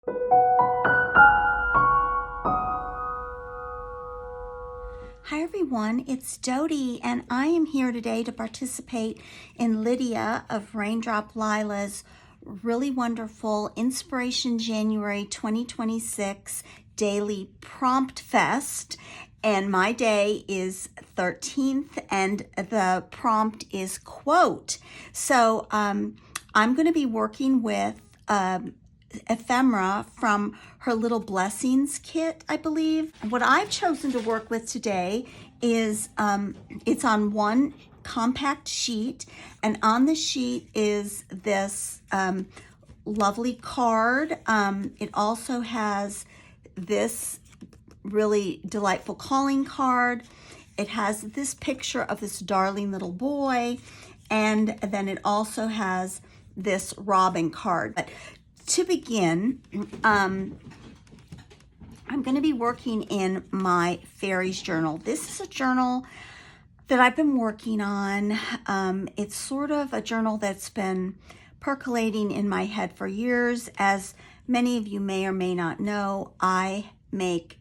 Hi everyone, it's Dodie, and I am here today to participate in Lydia of Raindrop Lila's really wonderful Inspiration January 2026 Daily Prompt Fest. And my day is 13th, and the prompt is quote. So I'm going to be working with ephemera from her Little Blessings kit, I believe. What I've chosen to work with today is it's on one compact sheet, and on the sheet is this lovely card. It also has this really delightful calling card. It has this picture of this darling little boy, and then it also has this robin card. But to begin, I'm going to be working in my fairies journal. This is a journal that I've been working on. It's sort of a journal that's been percolating in my head for years. As many of you may or may not know, I make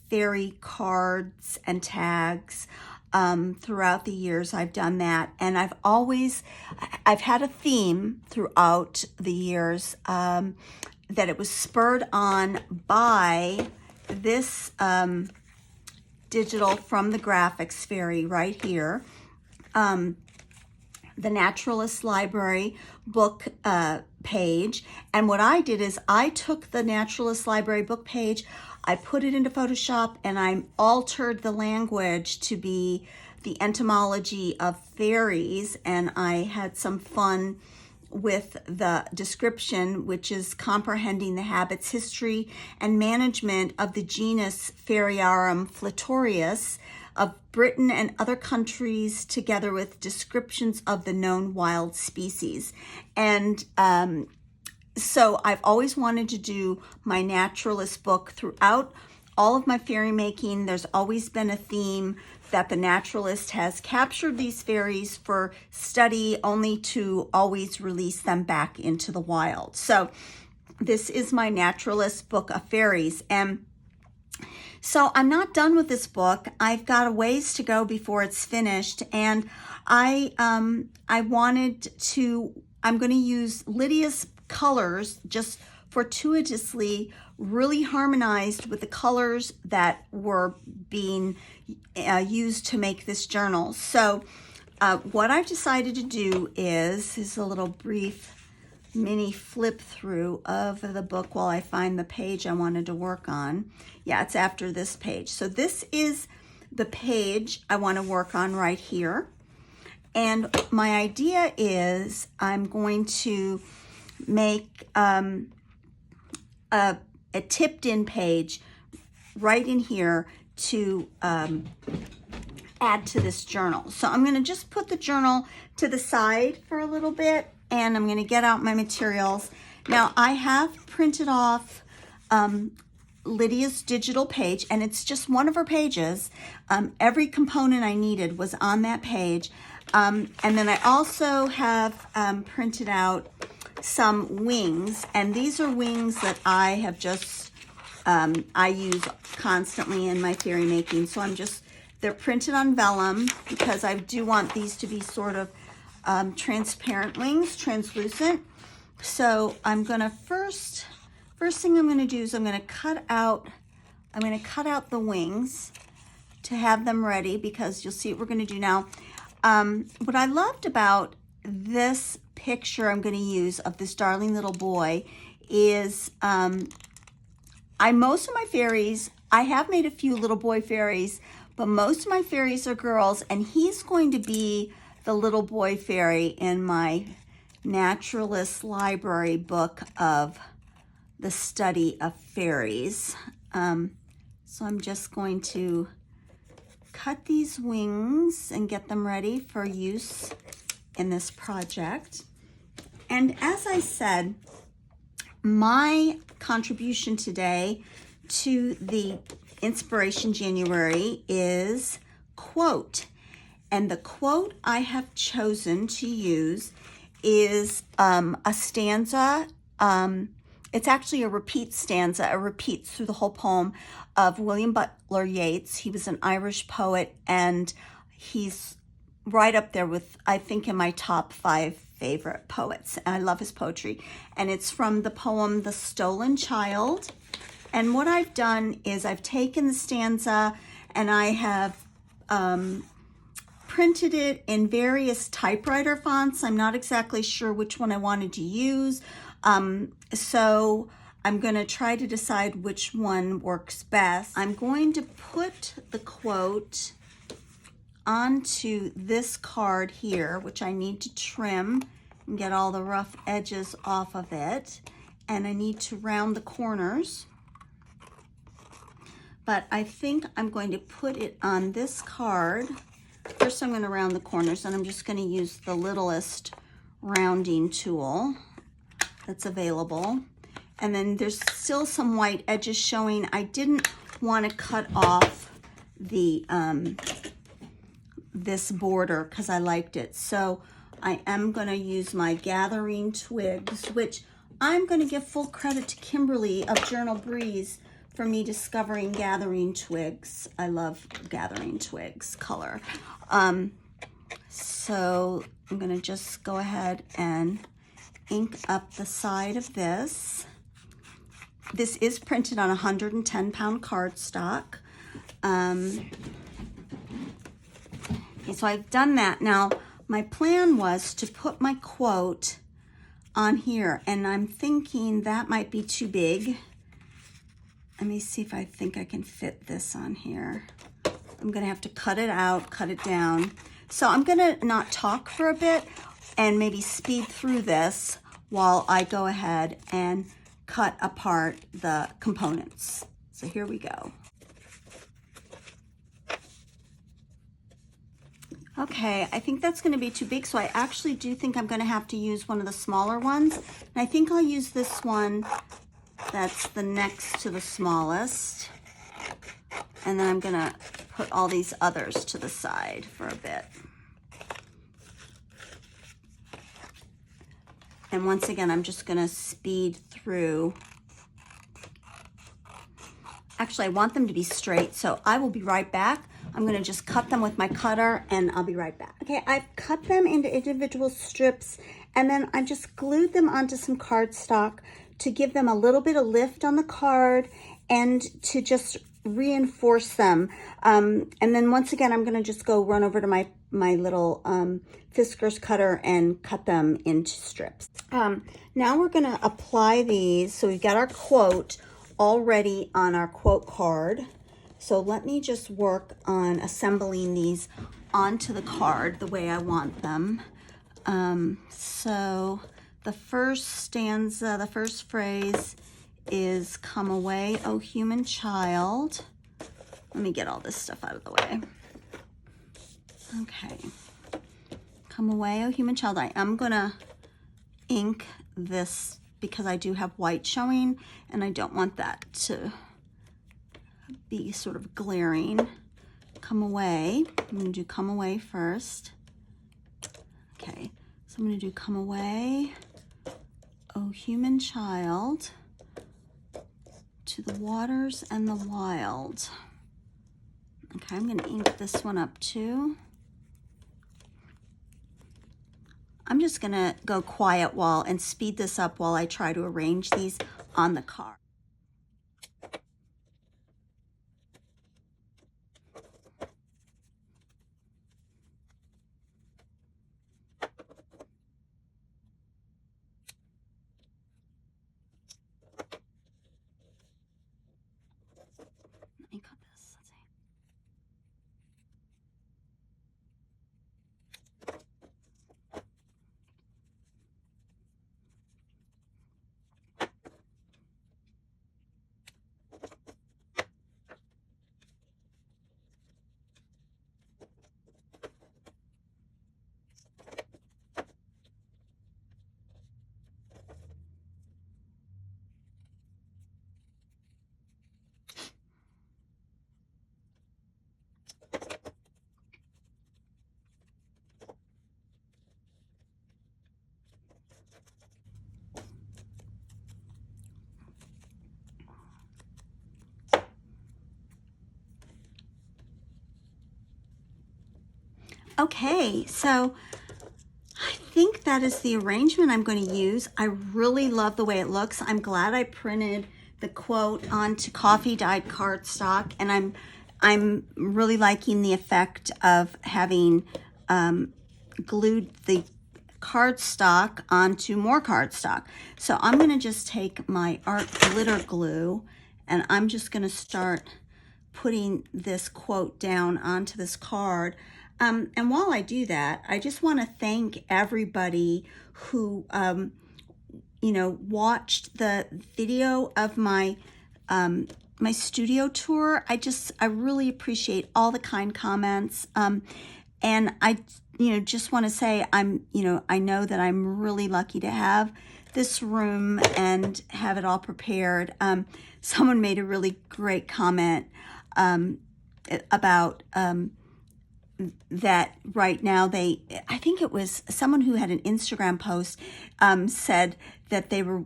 fairy cards and tags. Throughout the years I've done that, and I've had a theme throughout the years that it was spurred on by this digital from the graphics fairy right here, the Naturalist Library book page. And what I did is I took the Naturalist Library book page, I put it into Photoshop, and I altered the language to be the etymology of fairies, and I had some fun with the description, which is comprehending the habits, history, and management of the genus Fairyarium flatorius of Britain and other countries, together with descriptions of the known wild species. And so I've always wanted to do my naturalist book throughout all of my fairy making. There's always been a theme that the naturalist has captured these fairies for study, only to always release them back into the wild. So this is my naturalist book of fairies. And so I'm not done with this book. I've got a ways to go before it's finished. And I'm going to use Lydia's colors, just fortuitously really harmonized with the colors that were being used to make this journal. So what I've decided to do is a little brief mini flip through of the book while I find the page I wanted to work on. Yeah, it's after this page. So this is the page I want to work on right here. And my idea is I'm going to make a tipped in page right in here to add to this journal. So I'm going to just put the journal to the side for a little bit, and I'm going to get out my materials. Now I have printed off Lydia's digital page, and it's just one of her pages. Every component I needed was on that page. And then I also have printed out some wings, and these are wings that I have just I use constantly in my fairy making. So they're printed on vellum because I do want these to be sort of transparent wings, translucent. So I'm gonna first thing I'm gonna do is I'm gonna cut out the wings to have them ready, because you'll see what we're gonna do now. What I loved about this picture I'm going to use of this darling little boy is most of my fairies, I have made a few little boy fairies, but most of my fairies are girls, and he's going to be the little boy fairy in my Naturalist Library book of the study of fairies. So I'm just going to cut these wings and get them ready for use in this project. And as I said, my contribution today to the Inspiration January is quote. And the quote I have chosen to use is a stanza. it's actually a repeat stanza. It repeats through the whole poem of William Butler Yeats. He was an Irish poet, and he's right up there with, I think, in my top 5 favorite poets. I love his poetry. And it's from the poem The Stolen Child. And what I've done is I've taken the stanza and I have printed it in various typewriter fonts. I'm not exactly sure which one I wanted to use. So I'm going to try to decide which one works best. I'm going to put the quote onto this card here, which I need to trim and get all the rough edges off of it. And I need to round the corners. But I think I'm going to put it on this card. First, I'm going to round the corners, and I'm just going to use the littlest rounding tool that's available. And then there's still some white edges showing. I didn't want to cut off the this border because I liked it. So I am going to use my gathering twigs, which I'm going to give full credit to Kimberly of Journal Breeze for me discovering gathering twigs. I love gathering twigs color. So I'm going to just go ahead and ink up the side of this. This is printed on 110-pound cardstock. So I've done that. Now, my plan was to put my quote on here, and I'm thinking that might be too big. Let me see if I think I can fit this on here. I'm gonna have to cut it out, cut it down. So I'm gonna not talk for a bit and maybe speed through this while I go ahead and cut apart the components. So here we go. Okay, I think that's gonna be too big, so I actually do think I'm gonna have to use one of the smaller ones. And I think I'll use this one that's the next to the smallest. And then I'm gonna put all these others to the side for a bit. And once again, I'm just gonna speed through. Actually, I want them to be straight, so I will be right back. I'm gonna just cut them with my cutter and I'll be right back. Okay, I've cut them into individual strips and then I just glued them onto some cardstock to give them a little bit of lift on the card and to just reinforce them. And then once again, I'm gonna just go run over to my little Fiskars cutter and cut them into strips. Now we're gonna apply these. So we've got our quote already on our quote card. So let me just work on assembling these onto the card the way I want them. So the first stanza, the first phrase is "Come away, O human child." Let me get all this stuff out of the way. Okay. Come away, O human child. I am gonna ink this because I do have white showing and I don't want that to be sort of glaring. Come away. I'm gonna do come away first. Okay, so I'm gonna do come away, O human child, to the waters and the wild. Okay, I'm gonna ink this one up too. I'm just gonna go quiet and speed this up while I try to arrange these on the card. Let me cut this, let's see. Okay, so I think that is the arrangement I'm going to use. I really love the way it looks. I'm glad I printed the quote onto coffee dyed cardstock, and I'm really liking the effect of having glued the cardstock onto more cardstock. So I'm going to just take my art glitter glue, and I'm just going to start putting this quote down onto this card. And while I do that, I just want to thank everybody who, watched the video of my my studio tour. I really appreciate all the kind comments. And I, just want to say I know that I'm really lucky to have this room and have it all prepared. Someone made a really great comment about that right now I think it was someone who had an Instagram post, said that they were,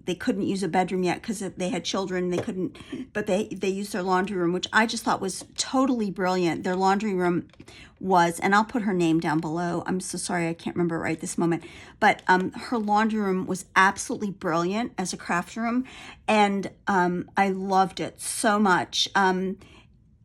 they couldn't use a bedroom yet because they had children. They couldn't, but they used their laundry room, which I just thought was totally brilliant. Their laundry room was, and I'll put her name down below. I'm so sorry, I can't remember right this moment, but her laundry room was absolutely brilliant as a craft room, and I loved it so much.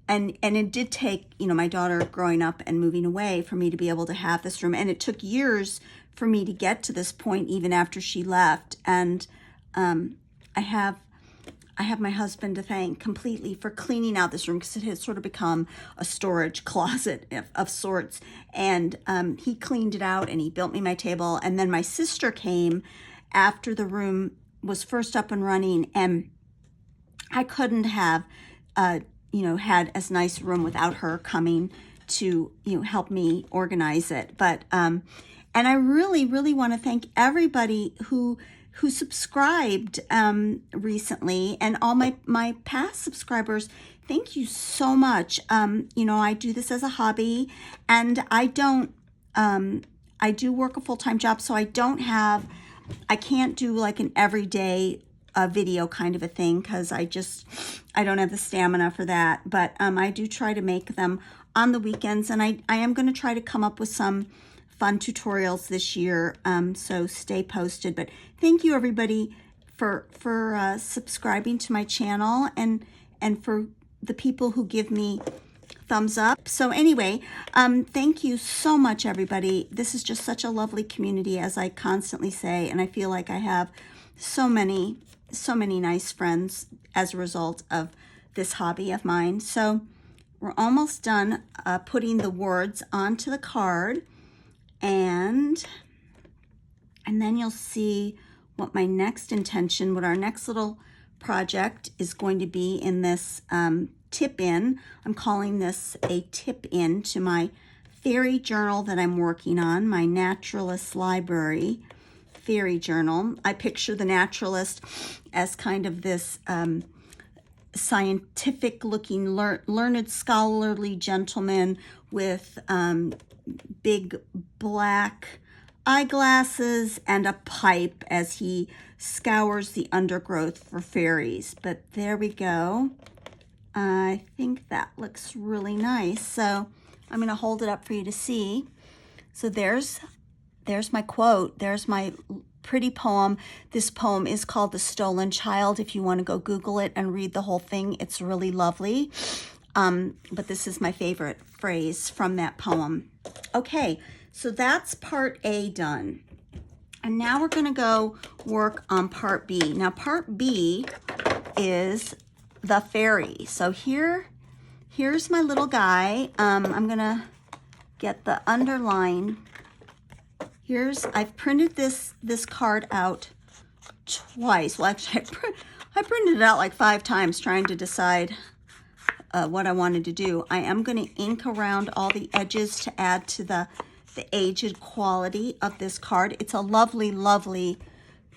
And it did take, my daughter growing up and moving away for me to be able to have this room. And it took years for me to get to this point, even after she left. And I have my husband to thank completely for cleaning out this room, because it has sort of become a storage closet of sorts. And he cleaned it out, and he built me my table. And then my sister came after the room was first up and running, and I couldn't have had as nice a room without her coming to, help me organize it. But, and I really, really want to thank everybody who subscribed recently, and all my past subscribers. Thank you so much. I do this as a hobby, and I do work a full-time job, so I can't do like an everyday video kind of a thing, because I don't have the stamina for that. But I do try to make them on the weekends, and I am going to try to come up with some fun tutorials this year, so stay posted. But thank you everybody for subscribing to my channel, and for the people who give me thumbs up. So anyway, thank you so much everybody. This is just such a lovely community, as I constantly say, and I feel like I have so many nice friends as a result of this hobby of mine. So we're almost done putting the words onto the card, and then you'll see what my next intention, what our next little project is going to be in this tip-in. I'm calling this a tip-in to my fairy journal that I'm working on, my Naturalist Library fairy journal. I picture the naturalist as kind of this scientific looking, learned, scholarly gentleman with big black eyeglasses and a pipe as he scours the undergrowth for fairies. But there we go. I think that looks really nice. So I'm going to hold it up for you to see. So there's my quote. There's my pretty poem. This poem is called The Stolen Child. If you want to go Google it and read the whole thing, it's really lovely. But this is my favorite phrase from that poem. Okay, so that's part A done. And now we're going to go work on part B. Now part B is the fairy. So here's my little guy. I'm going to get the underline. I've printed this card out twice. Well, actually, I printed it out like 5 times trying to decide what I wanted to do. I am going to ink around all the edges to add to the aged quality of this card. It's a lovely, lovely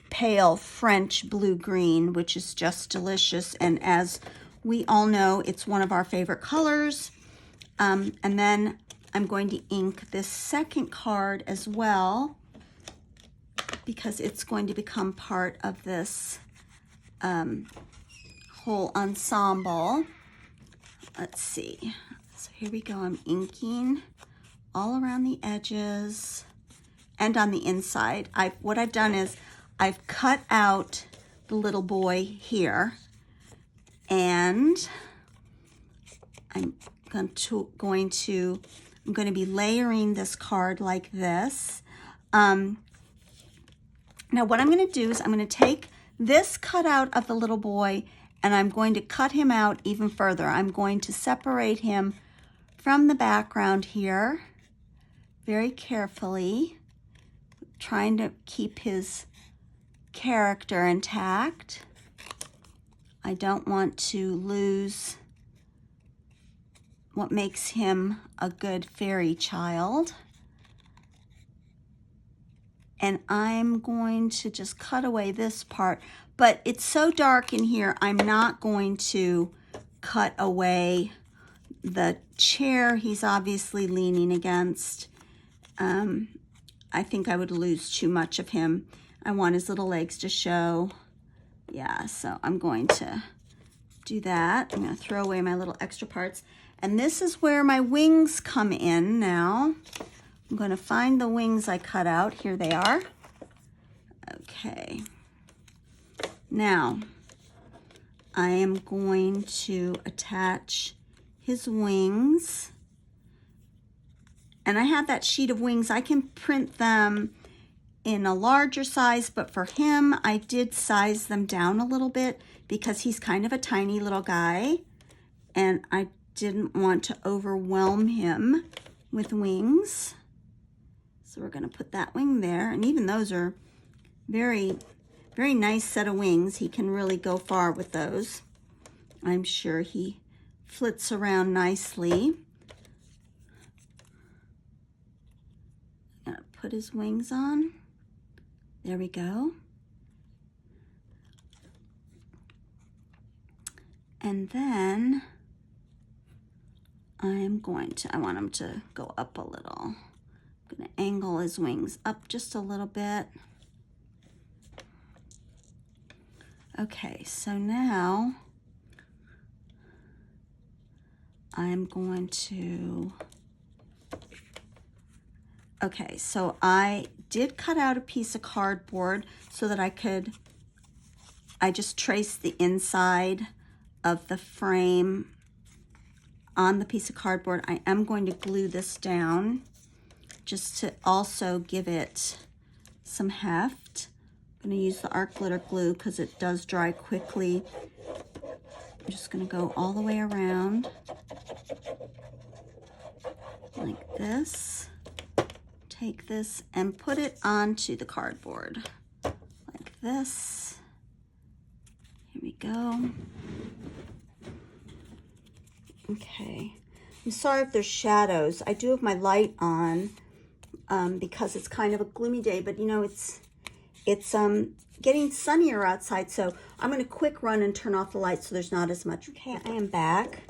pale French blue-green, which is just delicious. And as we all know, it's one of our favorite colors. And then I'm going to ink this second card as well, because it's going to become part of this whole ensemble. Let's see. So here we go. I'm inking all around the edges and on the inside. What I've done is I've cut out the little boy here, and I'm going to be layering this card like this. Now what I'm going to do is I'm going to take this cutout of the little boy and I'm going to cut him out even further. I'm going to separate him from the background here very carefully, trying to keep his character intact. I don't want to lose what makes him a good fairy child. And I'm going to just cut away this part, but it's so dark in here, I'm not going to cut away the chair he's obviously leaning against. I think I would lose too much of him. I want his little legs to show. Yeah, so I'm going to do that. I'm going to throw away my little extra parts. And this is where my wings come in now. I'm going to find the wings I cut out. Here they are. Okay. Now, I am going to attach his wings. And I have that sheet of wings. I can print them in a larger size, but for him, I did size them down a little bit because he's kind of a tiny little guy. And I didn't want to overwhelm him with wings. So we're going to put that wing there. And even those are very, very nice set of wings. He can really go far with those. I'm sure he flits around nicely. I'm going to put his wings on. There we go. And then I want him to go up a little. I'm going to angle his wings up just a little bit. Okay, so now I'm going to, okay, so I did cut out a piece of cardboard so that I just traced the inside of the frame on the piece of cardboard. I am going to glue this down just to also give it some heft. I'm going to use the art glitter glue because it does dry quickly. I'm just going to go all the way around like this. Take this and put it onto the cardboard like this. Here we go. Okay. I'm sorry if there's shadows. I do have my light on because it's kind of a gloomy day, but you know, it's getting sunnier outside, so I'm going to quick run and turn off the light so there's not as much. Okay, I am back.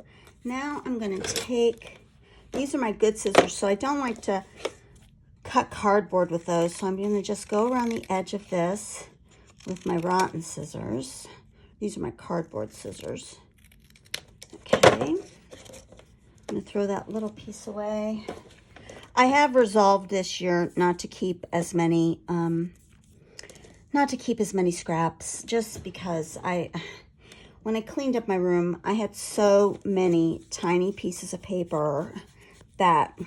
Now I'm going to take, these are my good scissors, so I don't like to cut cardboard with those, so I'm going to just go around the edge of this with my rotten scissors. These are my cardboard scissors. Okay, I'm going to throw that little piece away. I have resolved this year not to keep as many scraps, just because when I cleaned up my room, I had so many tiny pieces of paper that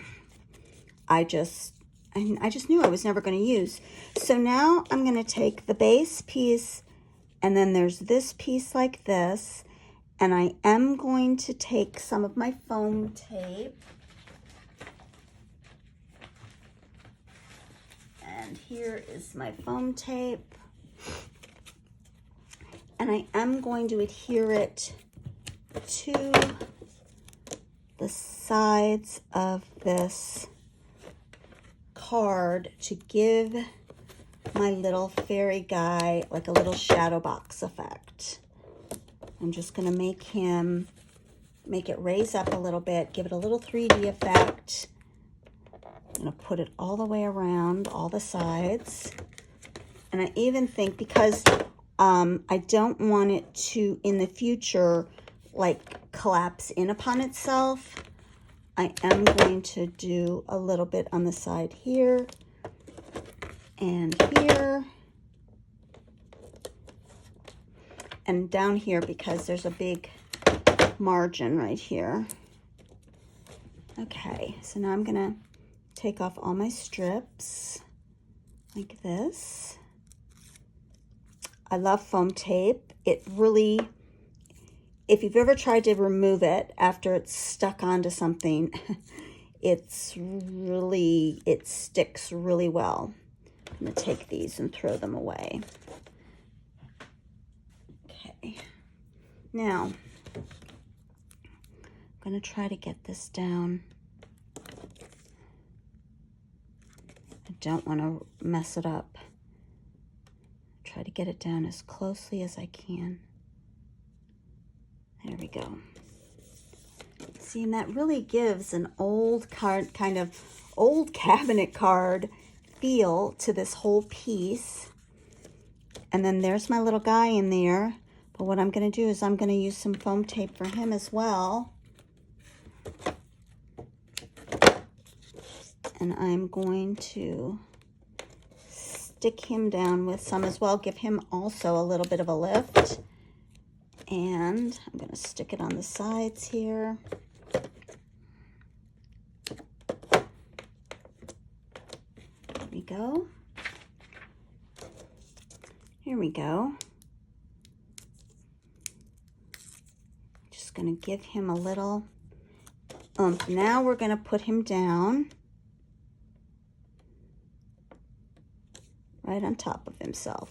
I just knew I was never going to use. So now I'm going to take the base piece, and then there's this piece like this, and I am going to take some of my foam tape. And here is my foam tape. And I am going to adhere it to the sides of this card to give my little fairy guy like a little shadow box effect. I'm just going to make it raise up a little bit, give it a little 3D effect. I'm going to put it all the way around all the sides. And I even think, because I don't want it to, in the future, like collapse in upon itself, I am going to do a little bit on the side here and here and down here because there's a big margin right here. Okay, so now I'm gonna take off all my strips like this. I love foam tape. It really, if you've ever tried to remove it after it's stuck onto something, it sticks really well. I'm gonna take these and throw them away. Okay, now I'm gonna try to get this down. I don't want to mess it up. Try to get it down as closely as I can. There we go. See, and that really gives an old card, kind of old cabinet card feel to this whole piece. And then there's my little guy in there. But what I'm going to do is I'm going to use some foam tape for him as well. And I'm going to stick him down with some as well. Give him also a little bit of a lift. And I'm going to stick it on the sides here. There we go. Here we go. Just going to give him a little oomph. Now we're going to put him down right on top of himself,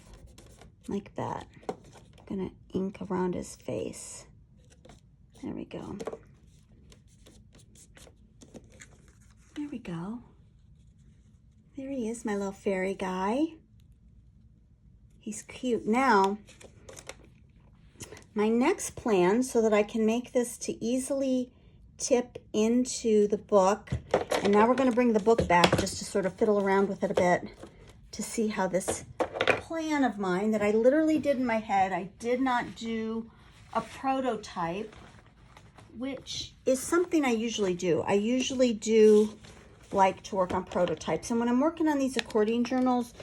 like that. I'm gonna ink around his face. There we go. There we go. There he is, my little fairy guy. He's cute. Now, my next plan, so that I can make this to easily tip into the book, and now we're gonna bring the book back just to sort of fiddle around with it a bit, to see how this plan of mine that I literally did in my head, I did not do a prototype, which is something I usually do. I usually do like to work on prototypes. And when I'm working on these accordion journals,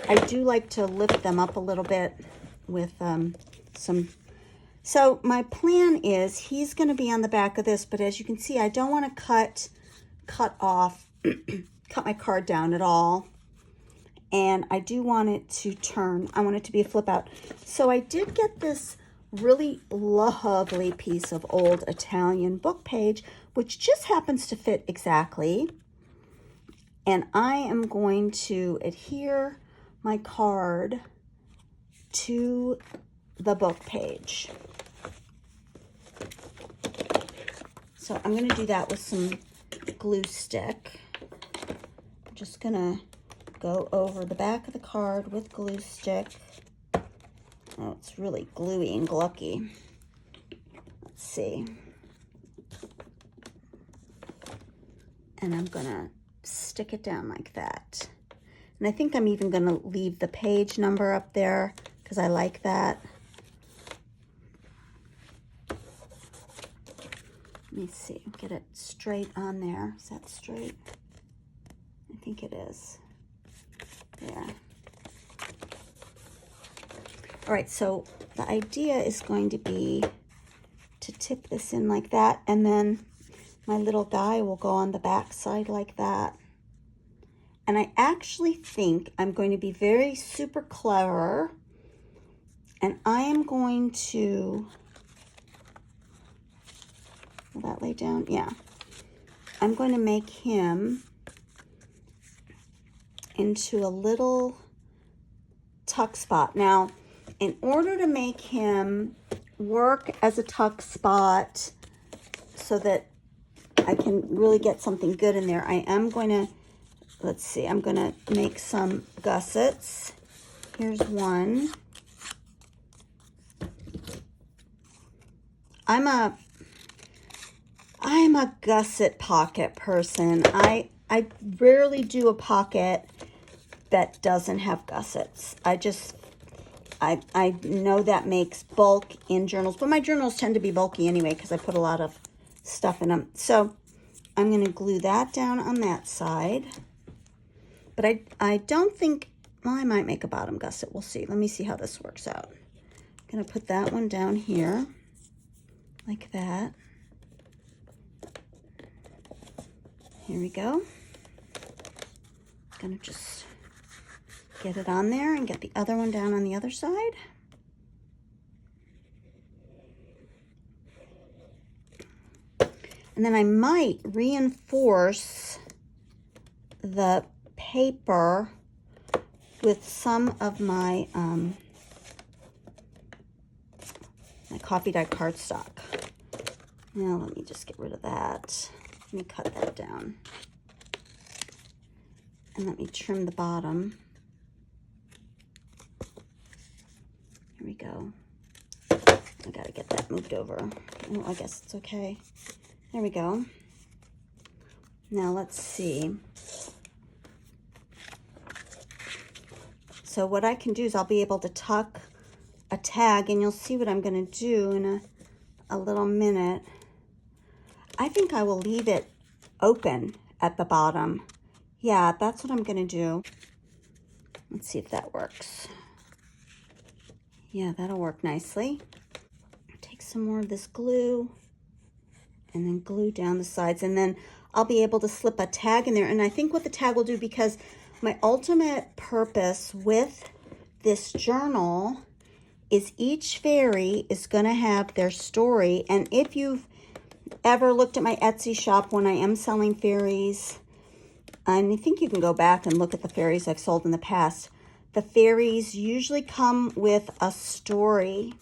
I do like to lift them up a little bit with some. So my plan is he's going to be on the back of this, but as you can see, I don't want to cut off, cut my card down at all. And I do want it to turn. I want it to be a flip out. So I did get this really lovely piece of old Italian book page, which just happens to fit exactly. And I am going to adhere my card to the book page. So I'm going to do that with some glue stick. I'm just going to go over the back of the card with glue stick. Oh, it's really gluey and glucky. Let's see. And I'm gonna stick it down like that. And I think I'm even gonna leave the page number up there because I like that. Let me see, get it straight on there. Is that straight? I think it is. Yeah. All right, so the idea is going to be to tip this in like that, and then my little guy will go on the back side like that. And I actually think I'm going to be very super clever, and I am going to, will that lay down? Yeah. I'm going to make him into a little tuck spot. Now, in order to make him work as a tuck spot so that I can really get something good in there, I am going to, let's see, I'm going to make some gussets. Here's one. I'm a gusset pocket person. I rarely do a pocket that doesn't have gussets. I know that makes bulk in journals, but my journals tend to be bulky anyway because I put a lot of stuff in them. So I'm going to glue that down on that side. But I don't think, well, I might make a bottom gusset. We'll see. Let me see how this works out. I'm going to put that one down here like that. Here we go. I'm going to just get it on there and get the other one down on the other side. And then I might reinforce the paper with some of my my coffee dye cardstock. Now let me just get rid of that. Let me cut that down. And let me trim the bottom. Here we go. I gotta get that moved over. Oh, I guess it's okay. There we go. Now let's see. So what I can do is I'll be able to tuck a tag, and you'll see what I'm going to do in a little minute. I think I will leave it open at the bottom. Yeah, that's what I'm going to do. Let's see if that works. Yeah, that'll work nicely. Take some more of this glue and then glue down the sides, and then I'll be able to slip a tag in there. And I think what the tag will do, because my ultimate purpose with this journal is each fairy is going to have their story. And if you've ever looked at my Etsy shop when I am selling fairies, and I think you can go back and look at the fairies I've sold in the past, the fairies usually come with a story.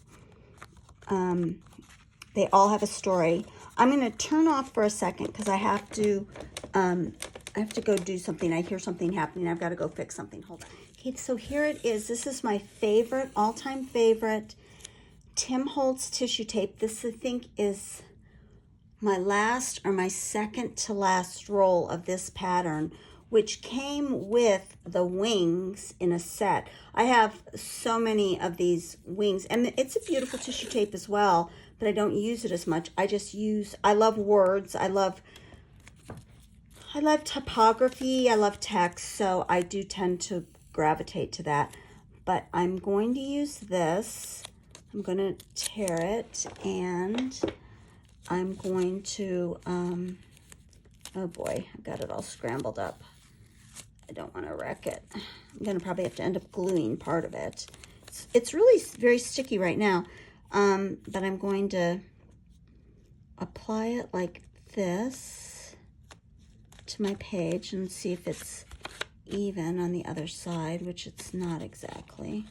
They all have a story. I'm going to turn off for a second because I have to go do something. I hear something happening. I've got to go fix something. Hold on. Okay, so here it is. This is my favorite, all-time favorite Tim Holtz tissue tape. This, I think, is my last or my second to last roll of this pattern, which came with the wings in a set. I have so many of these wings, and it's a beautiful tissue tape as well, but I don't use it as much. I love words. I love typography. I love text, so I do tend to gravitate to that. But I'm going to use this. I'm going to tear it, and I'm going to, oh boy, I've got it all scrambled up. I don't want to wreck it. I'm going to probably have to end up gluing part of it. It's really very sticky right now, but I'm going to apply it like this to my page and see if it's even on the other side, which it's not exactly.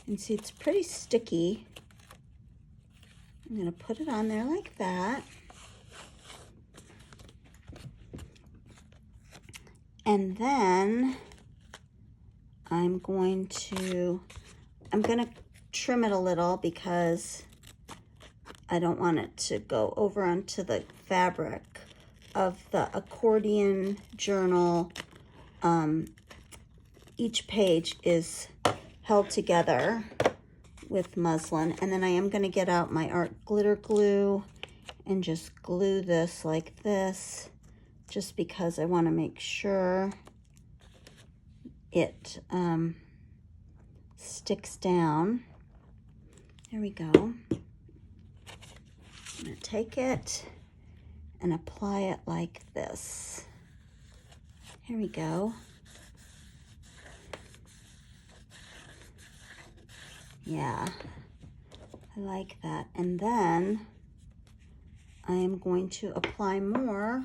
And see, it's pretty sticky. I'm going to put it on there like that. And then I'm going to trim it a little because I don't want it to go over onto the fabric of the accordion journal. Each page is held together with muslin. And then I am going to get out my art glitter glue and just glue this like this, just because I want to make sure it sticks down. There we go. I'm going to take it and apply it like this. Here we go. Yeah, I like that. And then I am going to apply more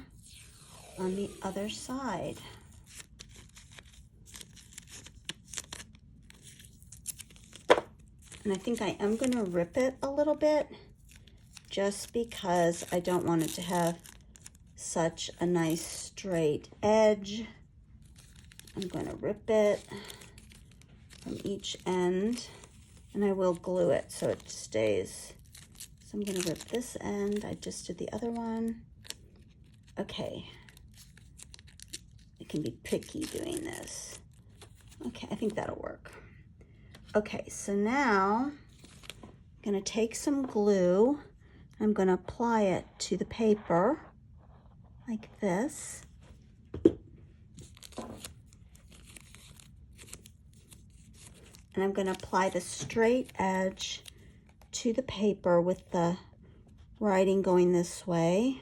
on the other side. And I think I am going to rip it a little bit just because I don't want it to have such a nice straight edge. I'm going to rip it from each end, and I will glue it so it stays. So I'm going to rip this end. I just did the other one. Okay. I can be picky doing this. Okay, I think that'll work. Okay, so now I'm going to take some glue. I'm going to apply it to the paper like this. And I'm going to apply the straight edge to the paper with the writing going this way.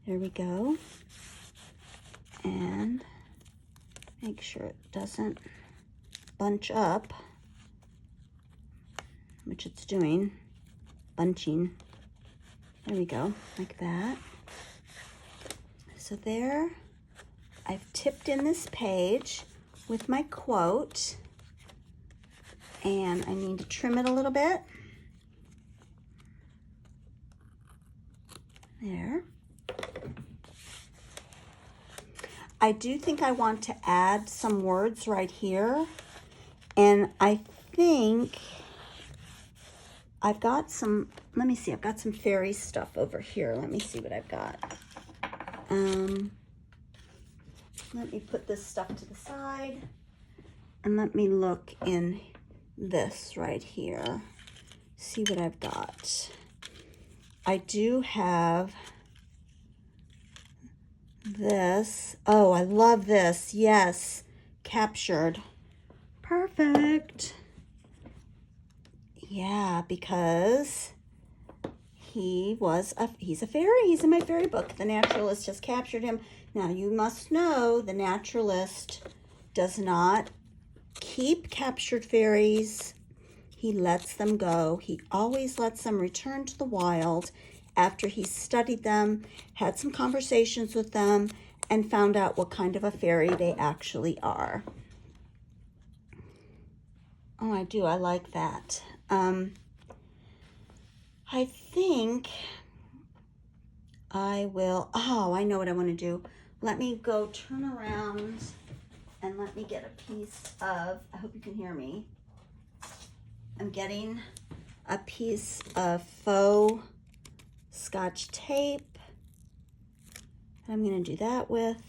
There we go. And make sure it doesn't bunch up, which it's doing, bunching. There we go, like that. So there, I've tipped in this page with my quote, and I need to trim it a little bit. There. I do think I want to add some words right here, and I think I've got some, let me see, I've got some fairy stuff over here. Let me see what I've got. Let me put this stuff to the side, and let me look in this right here. See what I've got. I do have this. Oh, I love this. Yes, captured. Perfect. Yeah, because he's a fairy. He's in my fairy book. The naturalist has captured him. Now, you must know the naturalist does not keep captured fairies. He lets them go. He always lets them return to the wild after he's studied them, had some conversations with them, and found out what kind of a fairy they actually are. Oh, I do. I like that. I think I will, oh, I know what I want to do. Let me go turn around and let me get a piece of, I hope you can hear me. I'm getting a piece of faux Scotch tape. I'm going to do that with.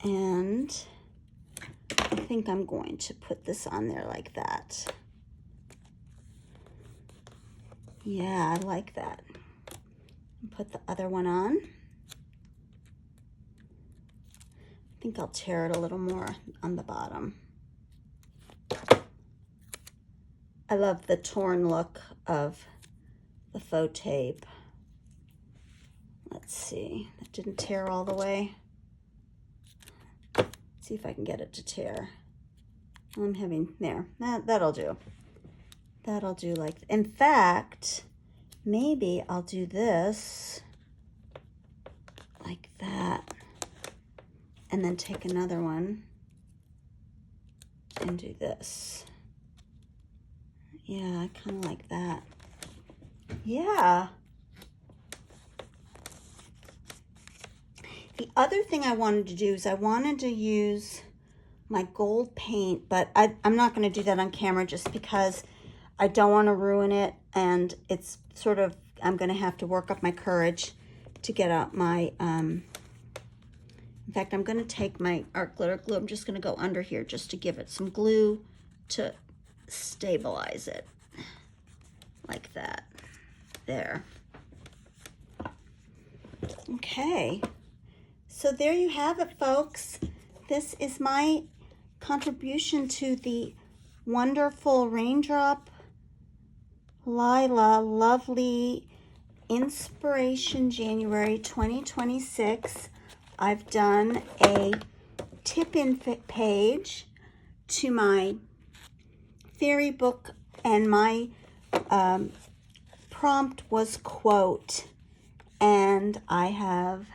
And I think I'm going to put this on there like that. Yeah, I like that. Put the other one on. I think I'll tear it a little more on the bottom. I love the torn look of the faux tape. Let's see, it didn't tear all the way. Let's see if I can get it to tear. I'm having, there, that'll do. That'll do like, in fact, maybe I'll do this like that, and then take another one and do this. Yeah, I kind of like that. Yeah. The other thing I wanted to do is I wanted to use my gold paint, but I'm not going to do that on camera just because I don't want to ruin it, and it's sort of, I'm going to have to work up my courage to get out my, in fact, I'm going to take my art glitter glue. I'm just going to go under here just to give it some glue to stabilize it, like that. There. Okay. So there you have it, folks. This is my contribution to the wonderful Raindrop Lila Lovely Inspiration January 2026. I've done a tip-in page to my fairy book, and my prompt was quote, and I have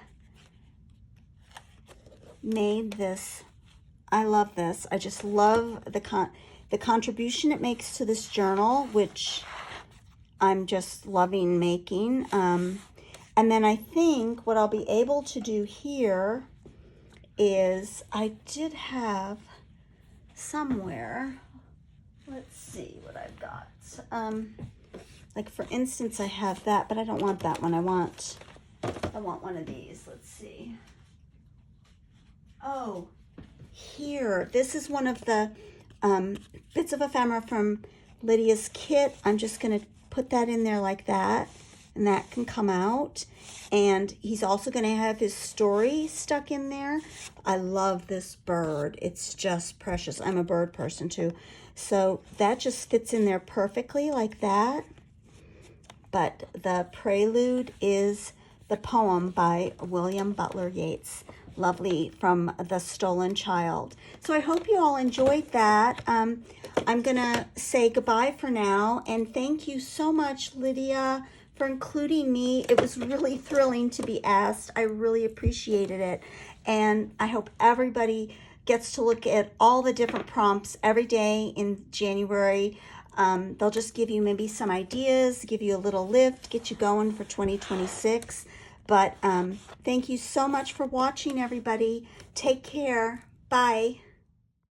made this. I love this. I just love the contribution it makes to this journal, which I'm just loving making. And then I think what I'll be able to do here is, I did have somewhere, let's see what I've got. Like for instance, I have that, but I don't want that one. I want one of these. Let's see. Oh, here. This is one of the bits of ephemera from Lydia's kit. I'm just going to put that in there like that. and that can come out. And he's also going to have his story stuck in there. I love this bird. It's just precious. I'm a bird person too. So that just fits in there perfectly like that. But the prelude is the poem by William Butler Yeats. Lovely, from The Stolen Child. So I hope you all enjoyed that. I'm going to say goodbye for now. And thank you so much, Lydia, for including me. It was really thrilling to be asked. I really appreciated it. And I hope everybody gets to look at all the different prompts every day in January. They'll just give you maybe some ideas, give you a little lift, get you going for 2026. But thank you so much for watching, everybody. Take care. Bye.